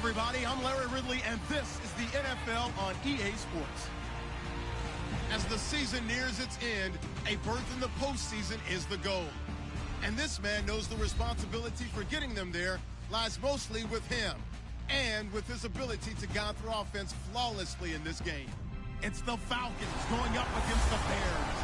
everybody. I'm Larry Ridley, and this is the NFL on EA Sports. As the season nears its end, a berth in the postseason is the goal. And this man knows the responsibility for getting them there lies mostly with him and with his ability to guide through offense flawlessly in this game. It's the Falcons going up against the Bears.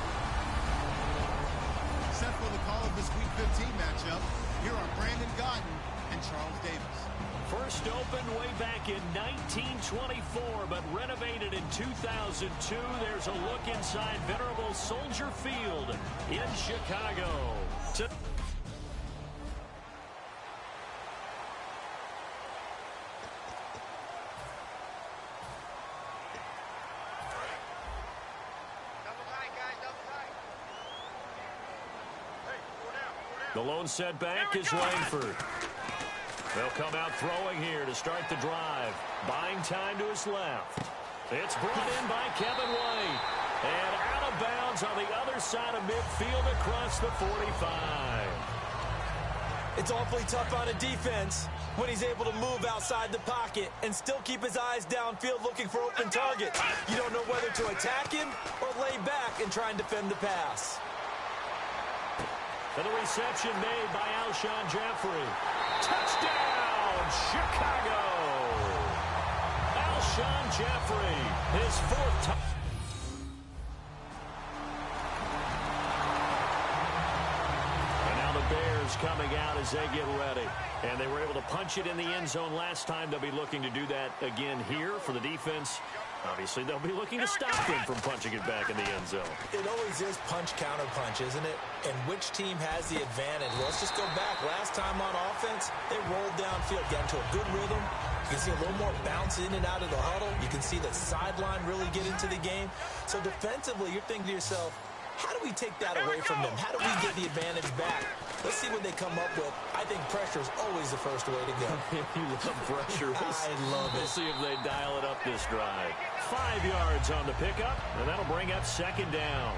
Set for the call of this Week 15 matchup, here are Brandon Gaudin and Charles Davis. First opened way back in 1924, but renovated in 2002. There's a look inside venerable Soldier Field in Chicago. The lone setback is Langford. They'll come out throwing here to start the drive. Buying time to his left. It's brought in by Kevin White. And out of bounds on the other side of midfield across the 45. It's awfully tough on a defense when he's able to move outside the pocket and still keep his eyes downfield looking for open targets. You don't know whether to attack him or lay back and try and defend the pass. And the reception made by Alshon Jeffrey. Touchdown, Chicago! Alshon Jeffrey, his fourth touchdown. And now the Bears coming out as they get ready. And they were able to punch it in the end zone last time. They'll be looking to do that again here for the defense. Obviously, they'll be looking to stop them from punching it back in the end zone. It always is punch-counter-punch, isn't it? And which team has the advantage? Well, let's just go back. Last time on offense, they rolled downfield, got into a good rhythm. You can see a little more bounce in and out of the huddle. You can see the sideline really get into the game. So defensively, you're thinking to yourself, how do we take that away from them? How do we get the advantage back? Let's see what they come up with. I think pressure is always the first way to go. You love pressure. I love it. We'll see if they dial it up this drive. 5 yards on the pickup, and that'll bring up second down.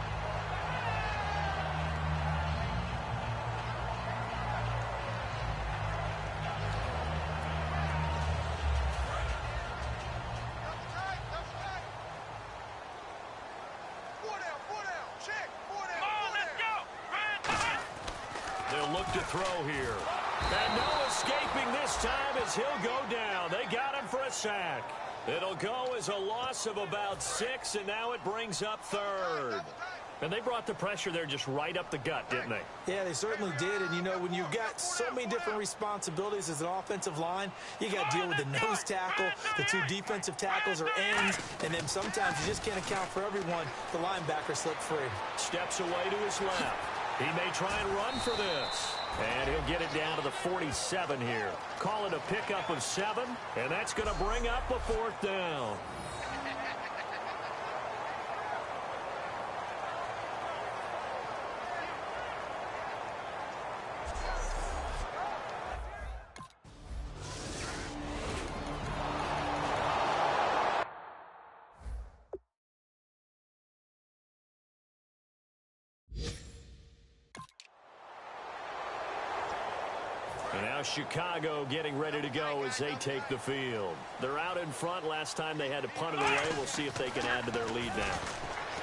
They'll look to throw here. And no escaping this time as he'll go down. They got him for a sack. It'll go as a loss of about 6, and now it brings up third. And they brought the pressure there just right up the gut, didn't they? Yeah, they certainly did. And, you know, when you've got so many different responsibilities as an offensive line, you got to deal with the nose tackle, the 2 defensive tackles or ends, and then sometimes you just can't account for everyone. The linebacker slipped free. Steps away to his left. He may try and run for this. And he'll get it down to the 47 here. Call it a pickup of 7, and that's going to bring up a 4th down. And now Chicago getting ready to go as they take the field. They're out in front. Last time they had to punt it away. We'll see if they can add to their lead now.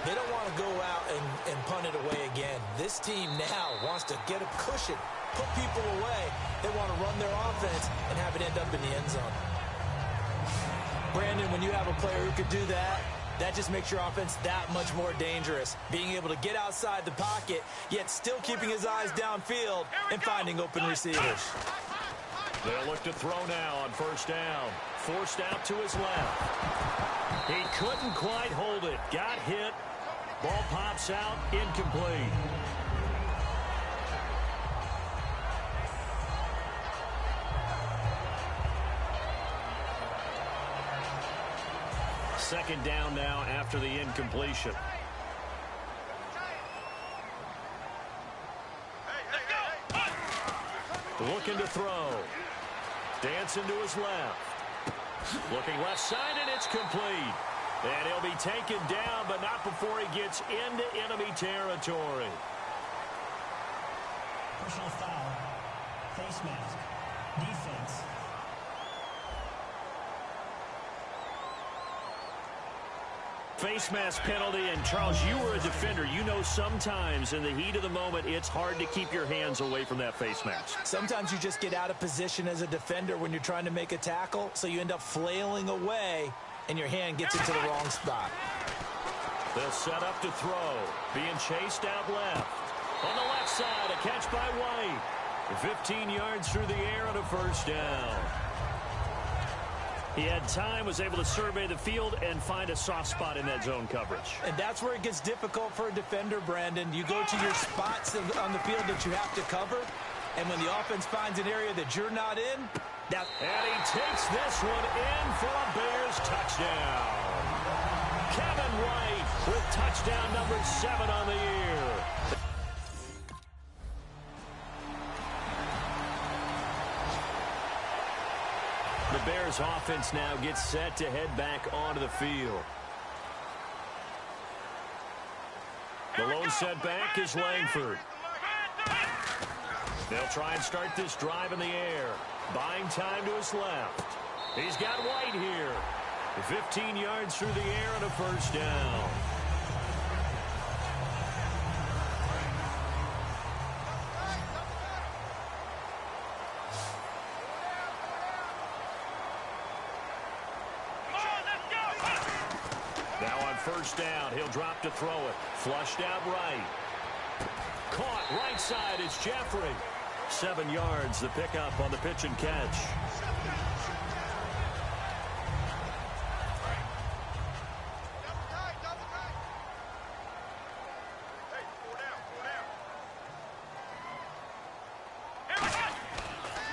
They don't want to go out and punt it away again. This team now wants to get a cushion, put people away. They want to run their offense and have it end up in the end zone. Brandon, when you have a player who could do that, that just makes your offense that much more dangerous. Being able to get outside the pocket, yet still keeping his eyes downfield and finding open receivers. They'll look to throw now on first down. Forced out to his left. He couldn't quite hold it. Got hit. Ball pops out. Incomplete. Second down now after the incompletion. Looking to throw. Dancing to his left. Looking left side, and it's complete. And he'll be taken down, but not before he gets into enemy territory. Personal foul. Face mask. Defense. Face mask penalty, and Charles, you were a defender. You know sometimes in the heat of the moment, it's hard to keep your hands away from that face mask. Sometimes you just get out of position as a defender when you're trying to make a tackle, so you end up flailing away, and your hand gets into the wrong spot. They'll set up to throw. Being chased out left. On the left side, a catch by White. 15 yards through the air on a first down. He had time, was able to survey the field and find a soft spot in that zone coverage. And that's where it gets difficult for a defender, Brandon. You go to your spots on the field that you have to cover, and when the offense finds an area that you're not in, and he takes this one in for a Bears touchdown. Kevin White with touchdown number 7 on the year. The Bears offense now gets set to head back onto the field. The lone setback is Langford. They'll try and start this drive in the air. Buying time to his left. He's got White here. 15 yards through the air and a first down. First down, he'll drop to throw it. Flushed out right. Caught right side is Jeffrey. 7 yards, the pickup on the pitch and catch.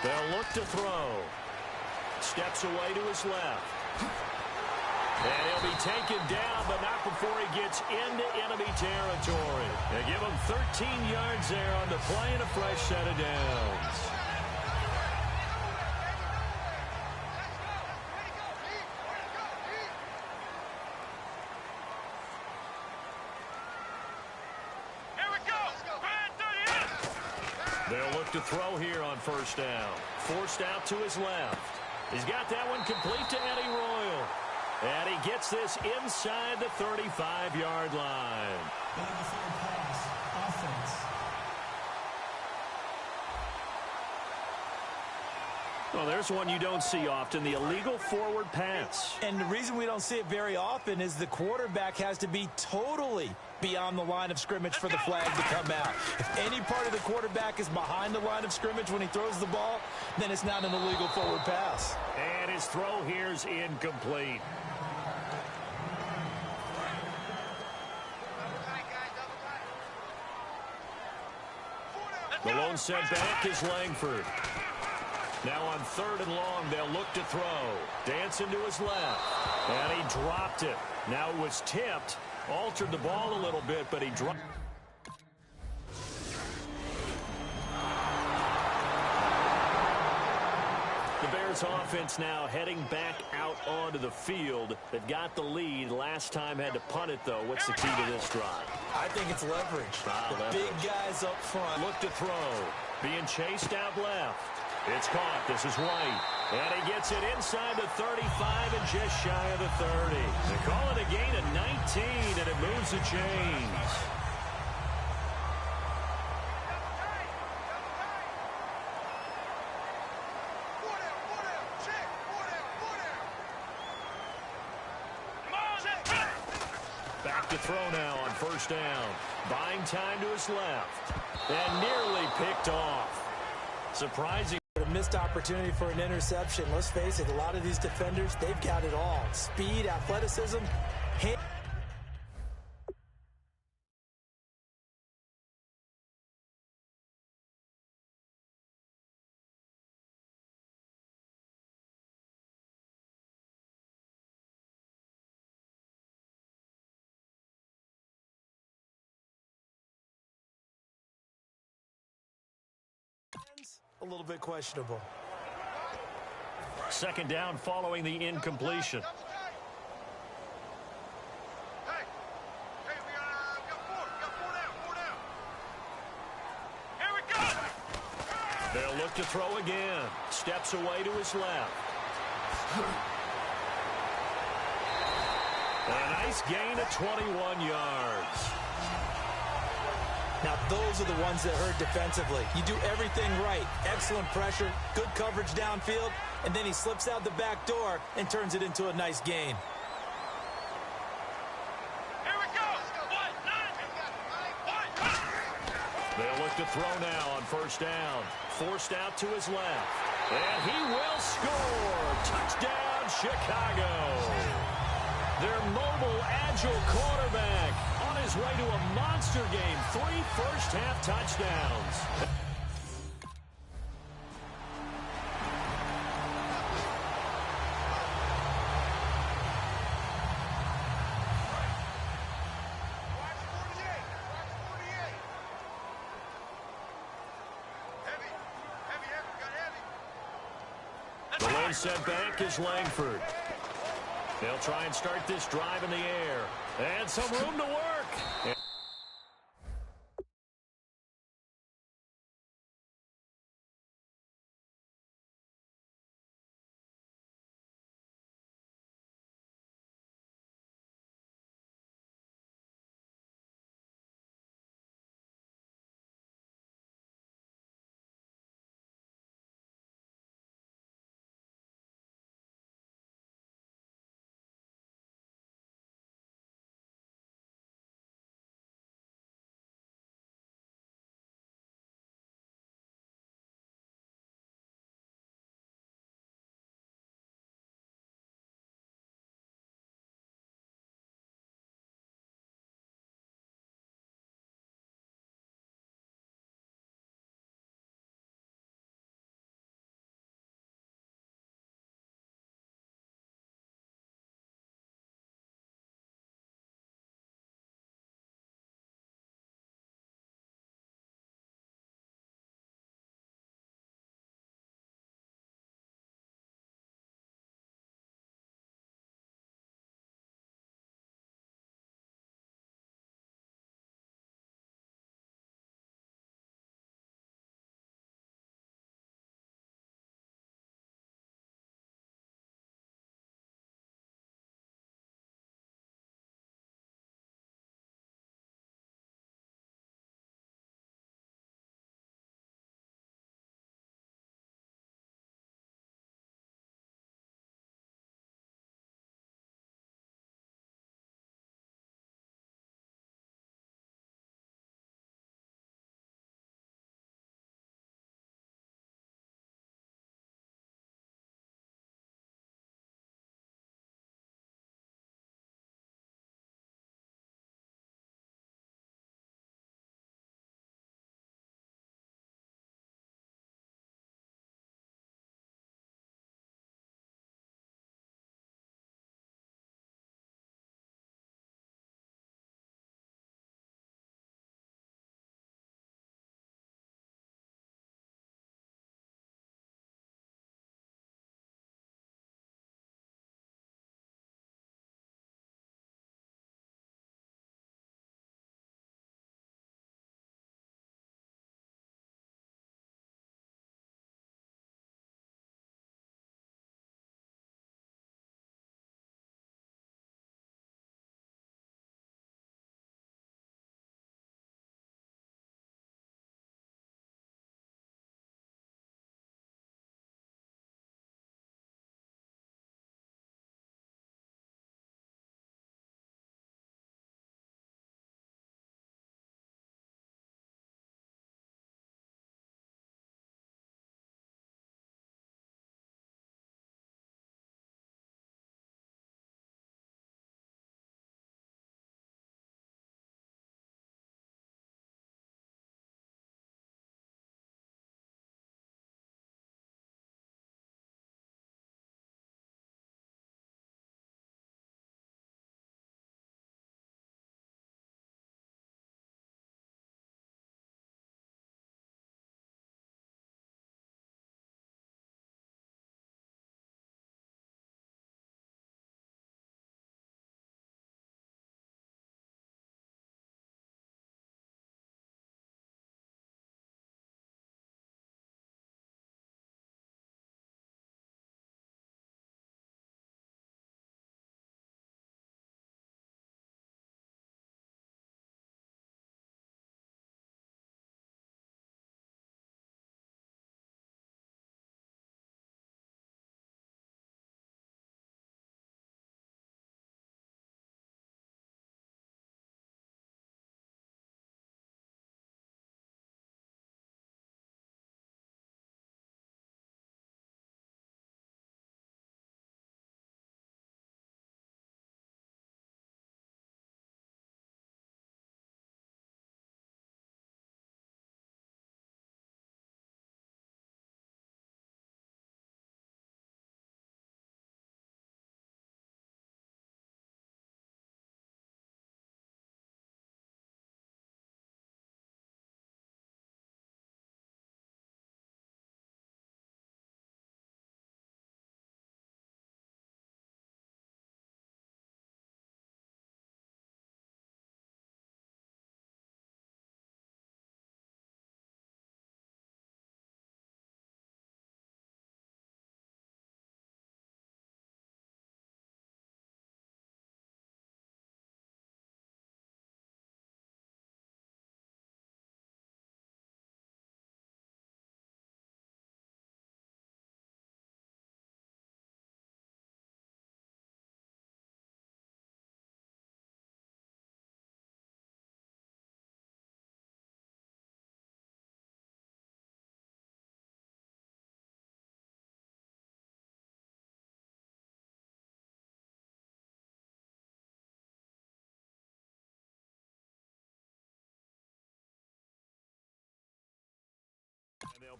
They'll look to throw. Steps away to his left. And he'll be taken down, but not before he gets into enemy territory. They give him 13 yards there on the play and a fresh set of downs. They'll look to throw here on first down. Forced out to his left. He's got that one complete to Eddie Royal. And he gets this inside the 35-yard line. Well, there's one you don't see often, the illegal forward pass. And the reason we don't see it very often is the quarterback has to be totally beyond the line of scrimmage for the flag to come out. If any part of the quarterback is behind the line of scrimmage when he throws the ball, then it's not an illegal forward pass. And his throw here is incomplete. The lone setback is Langford. Now on 3rd and long, they'll look to throw. Dancing to his left. And he dropped it. Now it was tipped. Altered the ball a little bit, but he dropped. The Bears offense now heading back out onto the field. They've got the lead. Last time had to punt it, though. What's the key to this drive? I think it's leverage. The big guys up front. Look to throw. Being chased out left. It's caught. This is White. And he gets it inside the 35 and just shy of the 30. They call it a gain of 19, and it moves the chains. Back to throw now on first down. Buying time to his left. And nearly picked off. Surprising. A missed opportunity for an interception. Let's face it, a lot of these defenders, they've got it all. Speed, athleticism, hand. A little bit questionable. Second down following the incompletion. They'll look to throw again. Steps away to his left. A nice gain of 21 yards. Now, those are the ones that hurt defensively. You do everything right. Excellent pressure, good coverage downfield, and then he slips out the back door and turns it into a nice gain. Here we go. They'll look to throw now on first down. Forced out to his left. And he will score. Touchdown, Chicago. Their mobile, agile quarterback on his way to a monster game. 3 first-half touchdowns. The lone set back is Langford. They'll try and start this drive in the air. And some room to work.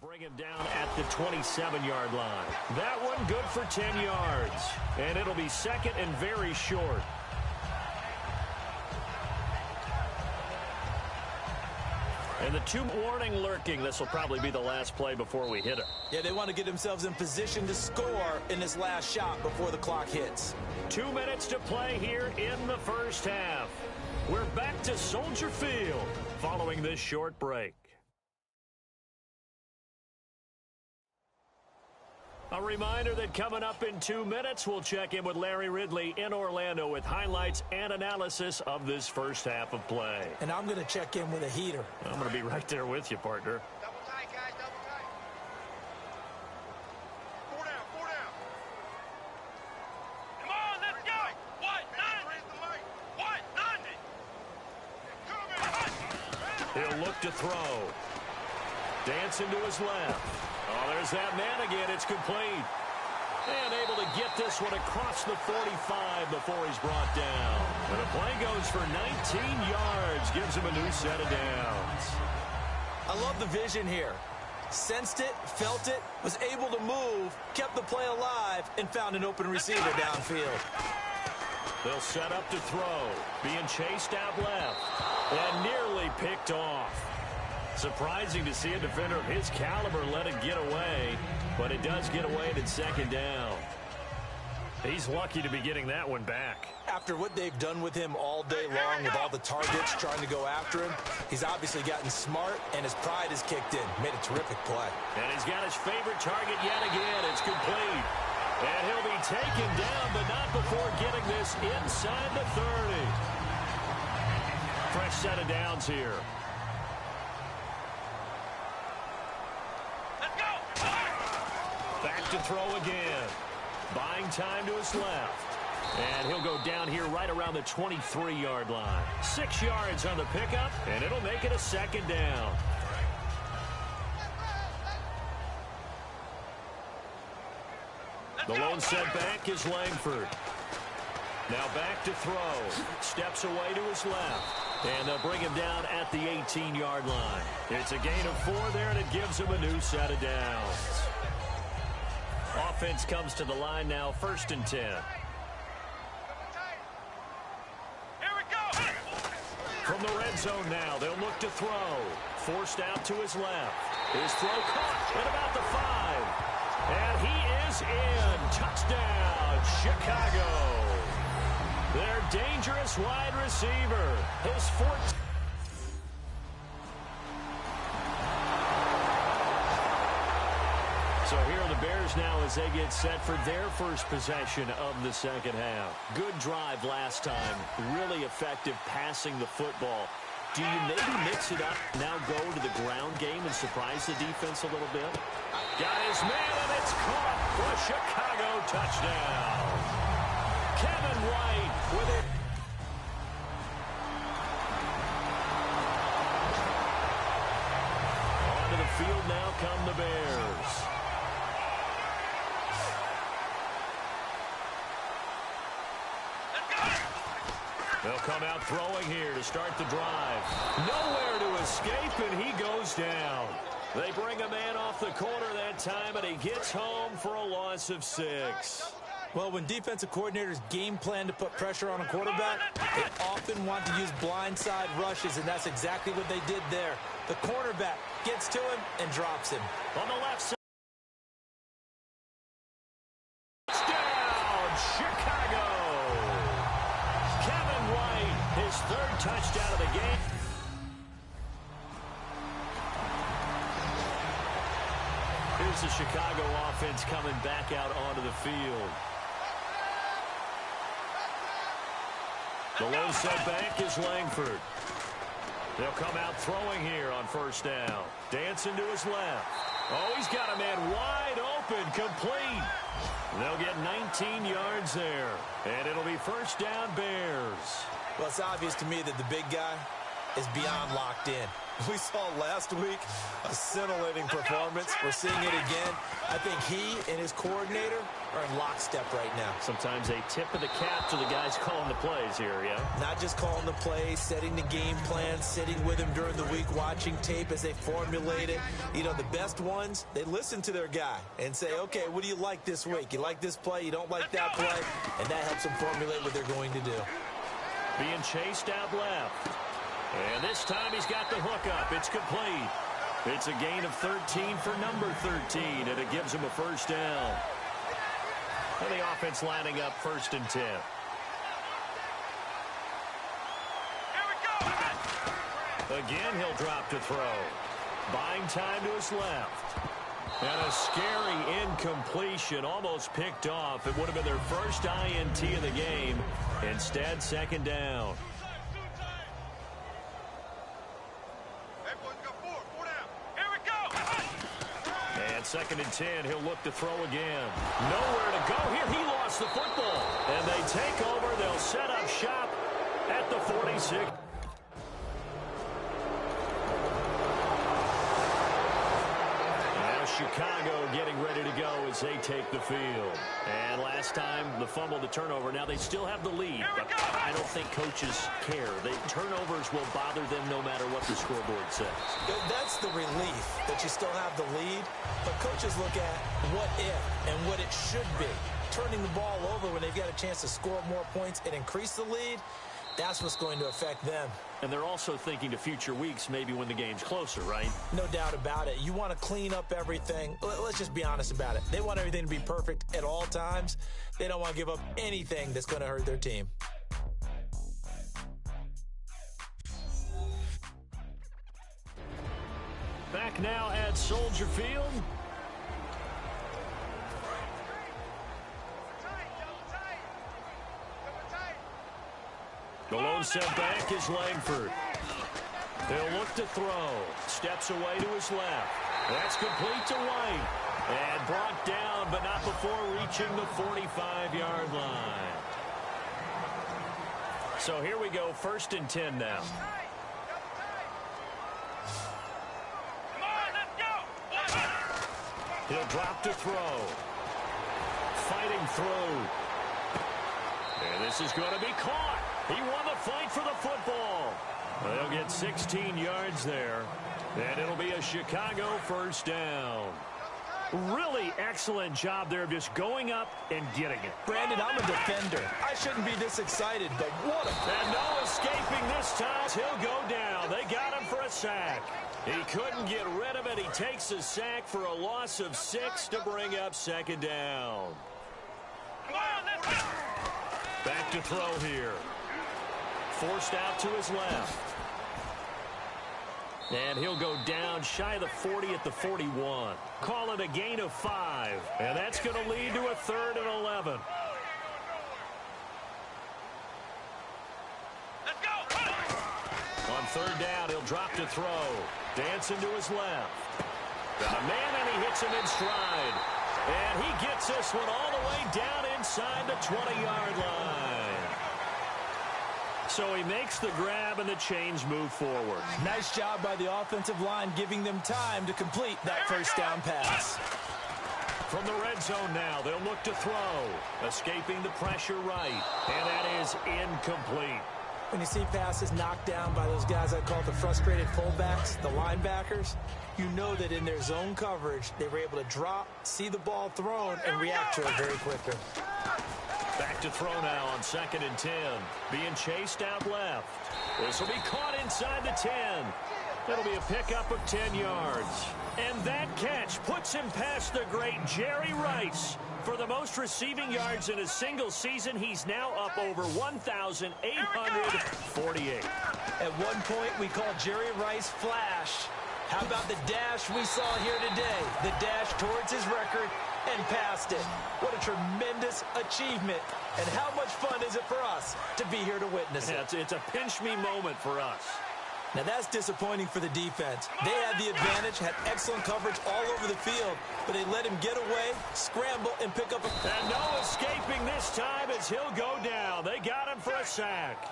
They'll bring him down at the 27-yard line. That one good for 10 yards. And it'll be second and very short. And the two warning lurking. This will probably be the last play before we hit it. Yeah, they want to get themselves in position to score in this last shot before the clock hits. 2 minutes to play here in the first half. We're back to Soldier Field following this short break. A reminder that coming up in 2 minutes, we'll check in with Larry Ridley in Orlando with highlights and analysis of this first half of play. And I'm going to check in with a heater. I'm going to be right there with you, partner. Double tight, guys, double tight. 4 down, 4 down. Come on, let's go. What? 90. What? 90. He'll look to throw. Dancing to his left. Oh, there's that man again. It's complete. And able to get this one across the 45 before he's brought down. And the play goes for 19 yards. Gives him a new set of downs. I love the vision here. Sensed it, felt it, was able to move, kept the play alive, and found an open receiver downfield. They'll set up to throw. Being chased out left. And nearly picked off. Surprising to see a defender of his caliber let it get away, but it does get away at second down. He's lucky to be getting that one back. After what they've done with him all day long with all the targets trying to go after him, he's obviously gotten smart, and his pride has kicked in. Made a terrific play. And he's got his favorite target yet again. It's complete. And he'll be taken down, but not before getting this inside the 30. Fresh set of downs here. Back to throw again. Buying time to his left. And he'll go down here right around the 23-yard line. 6 yards on the pickup, and it'll make it a second down. The lone setback is Langford. Now back to throw. Steps away to his left. And they'll bring him down at the 18-yard line. It's a gain of 4 there, and it gives him a new set of downs. Offense comes to the line now, 1st and 10. Here we go. From the red zone now, they'll look to throw. Forced out to his left. His throw caught at about the 5. And he is in. Touchdown, Chicago. Their dangerous wide receiver. His 14th. So here are the Bears now as they get set for their first possession of the second half. Good drive last time. Really effective passing the football. Do you maybe mix it up, now go to the ground game and surprise the defense a little bit? Got his man, and it's caught for a Chicago touchdown. Kevin White with it. Onto the field now come the Bears. They'll come out throwing here to start the drive. Nowhere to escape, and he goes down. They bring a man off the corner that time, and he gets home for a loss of 6. Well, when defensive coordinators game plan to put pressure on a quarterback, they often want to use blindside rushes, and that's exactly what they did there. The cornerback gets to him and drops him. On the left side. Touchdown, Chicago. Kevin White, his 3rd touchdown of the game. Here's the Chicago offense coming back out onto the field. The low setback is Langford. They'll come out throwing here on 1st down. Dancing to his left. Oh, he's got a man wide open, complete. They'll get 19 yards there, and it'll be 1st down Bears. Well, it's obvious to me that the big guy is beyond locked in. We saw last week a scintillating performance. We're seeing it again. I think he and his coordinator are in lockstep right now. Sometimes a tip of the cap to the guys calling the plays here, yeah? Not just calling the plays, setting the game plan, sitting with him during the week, watching tape as they formulate it. You know, the best ones, they listen to their guy and say, okay, what do you like this week? You like this play? You don't like that play? And that helps them formulate what they're going to do. Being chased out left. And this time he's got the hook up. It's complete. It's a gain of 13 for number 13, and it gives him a first down. And the offense lining up 1st and 10. Here we go. Again, he'll drop to throw. Buying time to his left. And a scary incompletion, almost picked off. It would have been their first INT of the game. Instead, 2nd down. And 2nd and 10, he'll look to throw again. Nowhere to go here. He lost the football. And they take over. They'll set up shop at the 46. Now Chicago getting ready to go as they take the field. And last time, the fumble, the turnover. Now they still have the lead, but I don't think coaches care. Turnovers will bother them no matter what the scoreboard says. That's the relief that you still have the lead, but coaches look at what if and what it should be. Turning the ball over when they've got a chance to score more points and increase the lead, that's what's going to affect them. And they're also thinking to future weeks, maybe when the game's closer, right? No doubt about it. You want to clean up everything. Let's just be honest about it. They want everything to be perfect at all times. They don't want to give up anything that's going to hurt their team. Back now at Soldier Field. The lone setback is Langford. He'll look to throw. Steps away to his left. That's complete to White. And brought down, but not before reaching the 45-yard line. So here we go, 1st and 10 now. He'll drop to throw. Fighting through. And this is going to be caught. He won the fight for the football. They'll get 16 yards there. And it'll be a Chicago 1st down. Really excellent job there of just going up and getting it. Brandon, I'm a defender. I shouldn't be this excited, but what a... And no escaping this time. He'll go down. They got him for a sack. He couldn't get rid of it. He takes a sack for a loss of 6 to bring up 2nd down. Back to throw here. Forced out to his left. And he'll go down shy of the 40 at the 41. Call it a gain of 5. And that's going to lead to a 3rd and 11. Let's go. On 3rd down, he'll drop to throw. Dancing to his left. Got a man, and he hits him in stride. And he gets this one all the way down inside the 20-yard line. So he makes the grab, and the chains move forward. Nice job by the offensive line, giving them time to complete that 1st down pass. From the red zone now, they'll look to throw. Escaping the pressure right. And that is incomplete. When you see passes knocked down by those guys I call the frustrated fullbacks, the linebackers, you know that in their zone coverage, they were able to drop, see the ball thrown, and react to it very quickly. Back to throw now on 2nd and 10. Being chased out left. This will be caught inside the 10. That'll be a pickup of 10 yards. And that catch puts him past the great Jerry Rice. For the most receiving yards in a single season, he's now up over 1,848. At one point, we called Jerry Rice Flash. How about the dash we saw here today? The dash towards his record and past it. What a tremendous achievement. And how much fun is it for us to be here to witness it? It's a pinch-me moment for us. Now, that's disappointing for the defense. They had the advantage, had excellent coverage all over the field, but they let him get away, scramble, and pick up a... And no escaping this time as he'll go down. They got him for a sack.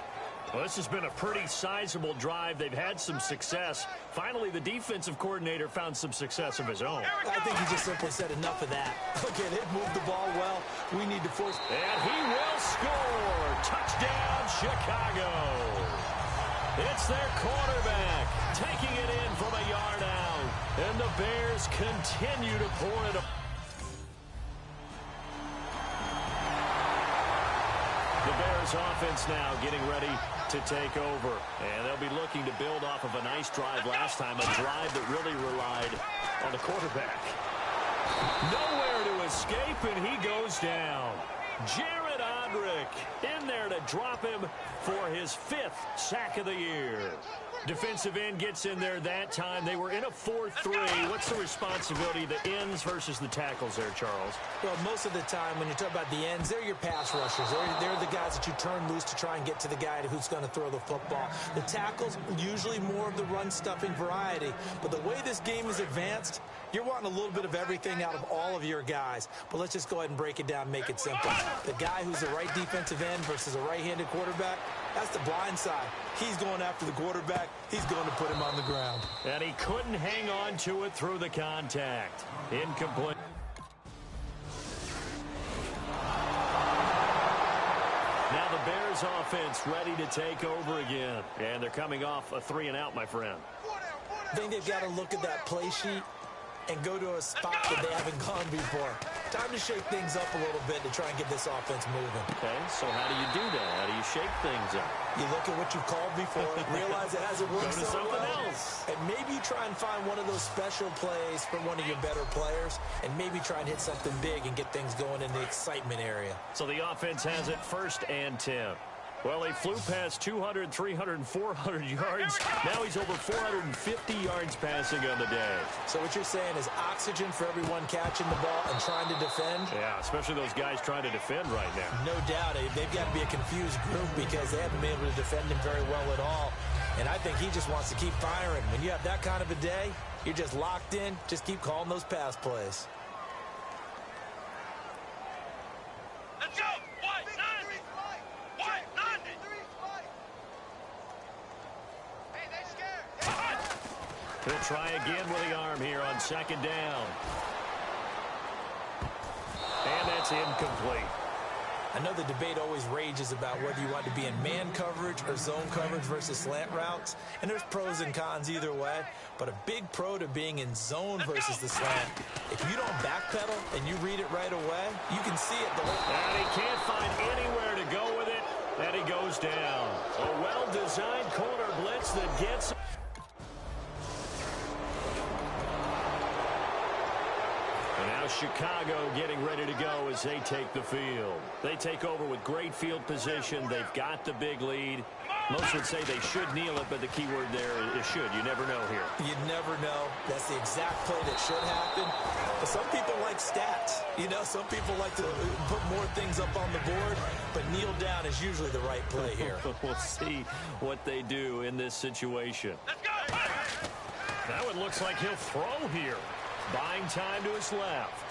Well, this has been a pretty sizable drive. They've had some success. Finally, the defensive coordinator found some success of his own. I think he just simply said enough of that. Okay, they've moved the ball well. We need to force. And he will score. Touchdown, Chicago. It's their quarterback taking it in from a yard out. And the Bears continue to pour it up. The Bears offense now getting ready to take over. And they'll be looking to build off of a nice drive last time, a drive that really relied on the quarterback. Nowhere to escape, and he goes down. Jared Odrick in there to drop him for his 5th sack of the year. Defensive end gets in there that time. They were in a 4-3. What's the responsibility, the ends versus the tackles there, Charles? Well, most of the time when you talk about the ends, they're your pass rushers. They're the guys that you turn loose to try and get to the guy who's going to throw the football. The tackles, usually more of the run-stuffing variety. But the way this game is advanced, you're wanting a little bit of everything out of all of your guys. But let's just go ahead and break it down and make it simple. The guy who's the right defensive end versus a right-handed quarterback, that's the blind side. He's going after the quarterback. He's going to put him on the ground. And he couldn't hang on to it through the contact. Incomplete. Now the Bears offense ready to take over again. And they're coming off a 3-and-out, my friend. I think they've got to look at that play sheet and go to a spot that they haven't gone before. Time to shake things up a little bit to try and get this offense moving. Okay, so how do you do that? How do you shake things up? You look at what you've called before, realize it hasn't worked so well, else. and maybe you try and find one of those special plays from one of your better players, and maybe try and hit something big and get things going in the excitement area. So the offense has it 1st and 10. Well, he flew past 200, 300, 400 yards. Now he's over 450 yards passing on the day. So what you're saying is oxygen for everyone catching the ball and trying to defend? Yeah, especially those guys trying to defend right now. No doubt. They've got to be a confused group because they haven't been able to defend him very well at all. And I think he just wants to keep firing. When you have that kind of a day, you're just locked in. Just keep calling those pass plays. Let's go! He'll try again with the arm here on 2nd down. And that's incomplete. I know the debate always rages about whether you want to be in man coverage or zone coverage versus slant routes. And there's pros and cons either way. But a big pro to being in zone versus the slant. If you don't backpedal and you read it right away, you can see it. And he can't find anywhere to go with it. And he goes down. A well-designed corner blitz that gets... Now Chicago getting ready to go as they take the field. They take over with great field position. They've got the big lead. Most would say they should kneel it, but the key word there is should. You never know here. You never know. That's the exact play that should happen. But some people like stats. You know, some people like to put more things up on the board, but kneel down is usually the right play here. We'll see what they do in this situation. Let's go! Now it looks like he'll throw here. Buying time to his left.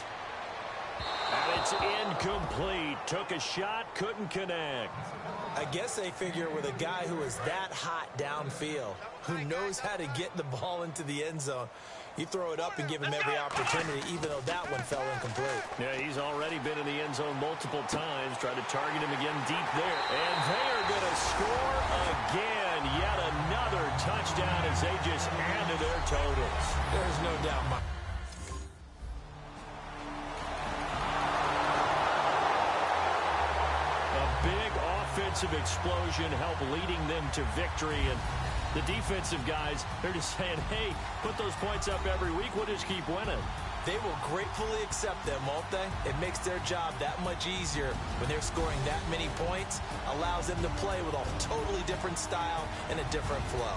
And it's incomplete. Took a shot, couldn't connect. I guess they figure with a guy who is that hot downfield, who knows how to get the ball into the end zone, you throw it up and give him every opportunity, even though that one fell incomplete. Yeah, he's already been in the end zone multiple times. Try to target him again deep there. And they are going to score again. Yet another touchdown as they just add to their totals. There's no doubt, Mike. Offensive explosion help leading them to victory, and the defensive guys, they're just saying, hey, put those points up every week, we'll just keep winning. They will gratefully accept them, won't they? It makes their job that much easier when they're scoring that many points, allows them to play with a totally different style and a different flow.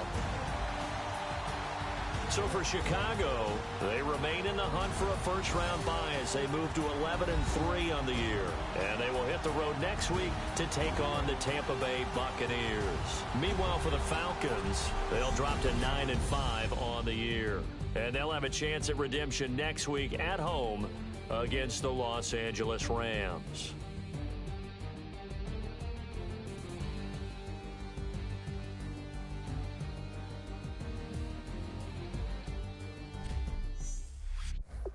So for Chicago, they remain in the hunt for a first-round bye as they move to 11-3 on the year. And they will hit the road next week to take on the Tampa Bay Buccaneers. Meanwhile, for the Falcons, they'll drop to 9-5 on the year. And they'll have a chance at redemption next week at home against the Los Angeles Rams.